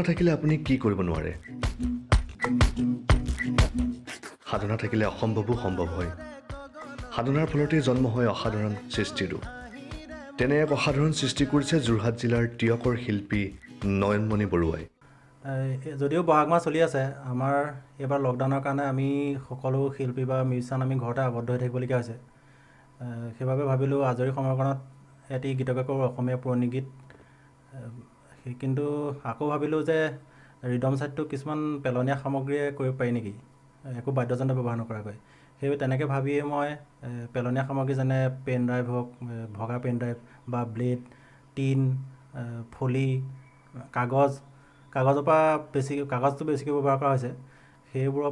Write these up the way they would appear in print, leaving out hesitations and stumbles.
থাকিলে আপুনি কি কৰিব নোৱাৰে সাধনা থাকিলে অসম্ভৱো সম্ভৱ হয় সাধনাৰ ফলতেই জন্ম হয় অসাধাৰণ সৃষ্টিৰো তেনে এক অসাধাৰণ সৃষ্টি কৰিছে যোৰহাট জিলাৰ টিয়কৰ শিল্পী নয়নমণি বৰুৱাই যদিও বহাগ মাহ চলি আছে আমাৰ এইবাৰ লকডাউনৰ কাৰণে আমি সকলো শিল্পী বা মিউজিচিয়ান আমি ঘৰতে আবদ্ধ হৈ থাকিবলগীয়া হৈছে সেইবাবে ভাবিলোঁ আজৰি সময়কণত এটি গীতকে কৰোঁ অসমীয়া পুৰণি গীত কিন্তু আকৌ ভাবিলোঁ যে ৰিদম ছাইডটো কিছুমান পেলনীয়া সামগ্ৰীয়ে কৰিব পাৰি নেকি একো বাদ্যযন্ত্ৰ ব্যৱহাৰ নকৰাকৈ সেই তেনেকৈ ভাবিয়ে মই পেলনীয়া সামগ্ৰী যেনে পেন ড্ৰাইভ হওক ভগা পেন ড্ৰাইভ বা ব্লেড টিন ফলি কাগজৰ পৰা কাগজটো বেছিকৈ ব্যৱহাৰ কৰা হৈছে সেইবোৰ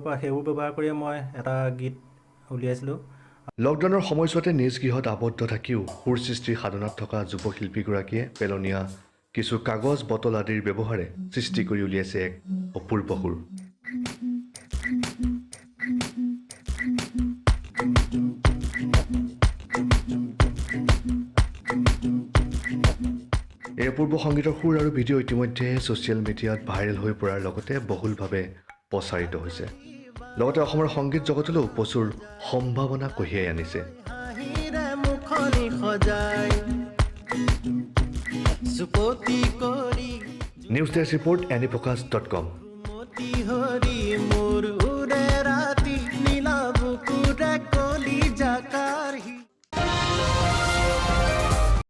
ব্যৱহাৰ কৰিয়ে মই এটা গীত উলিয়াইছিলোঁ লকডাউনৰ সময়ছোৱাতে নিজ গৃহত আবদ্ধ থাকিও সুৰ সৃষ্টিৰ সাধনাত থকা যুৱশিল্পীগৰাকীয়ে পেলনীয়া কিছু কাগজ বটল আদিৰ ব্যৱহাৰে সৃষ্টি কৰি উলিয়াইছে এক অপূৰ্ব সুৰ এই অপূৰ্ব সংগীতৰ সুৰ আৰু ভিডিঅ' ইতিমধ্যে ছ'চিয়েল মিডিয়াত ভাইৰেল হৈ পৰাৰ লগতে বহুলভাৱে প্ৰচাৰিত হৈছে লগতে অসমৰ সংগীত জগতলৈও প্ৰচুৰ সম্ভাৱনা কঢ়িয়াই আনিছে নিউজ ডেস্ক ৰিপৰ্ট anyfocus.com